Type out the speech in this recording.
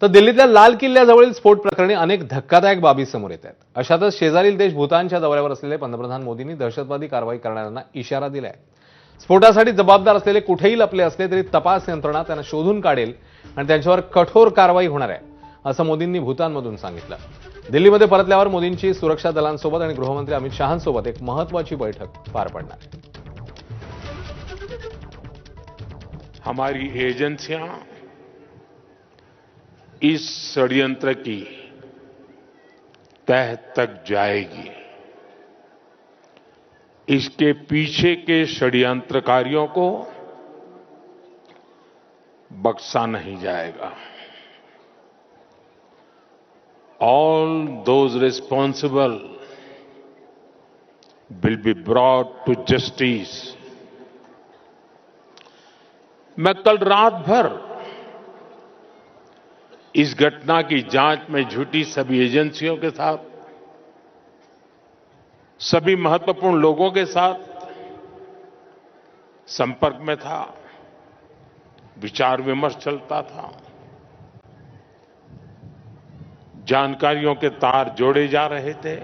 तर दिल्लीतल्या लाल किल्ल्याजवळील स्फोट प्रकरणी अनेक धक्कादायक बाबी समोर येत आहेत. अशातच शेजारील देश भूतानच्या दौऱ्यावर असलेले पंतप्रधान मोदींनी दहशतवादी कारवाई करणाऱ्यांना इशारा दिलाय. स्फोटासाठी जबाबदार असलेले कुठेही लपले असले तरी तपास यंत्रणा त्यांना शोधून काढेल आणि त्यांच्यावर कठोर कारवाई होणार आहे, असं मोदींनी भूतानमधून सांगितलं. दिल्लीमध्ये परतल्यावर मोदींची सुरक्षा दलांसोबत आणि गृहमंत्री अमित शहांसोबत एक महत्त्वाची बैठक पार पडणार आहे. हमारी एजेंसियां इस षड्यंत्र की तह तक जाएगी. इसके पीछे के षड्यंत्रकारियों को बख्शा नहीं जाएगा. All those responsible will be brought to justice. मैं कल रात भर इस घटना की जांच में जुटी सभी एजेंसियों के साथ, सभी महत्वपूर्ण लोगों के साथ संपर्क में था, विचार विमर्श चलता था, जानकारियों के तार जोड़े जा रहे थे.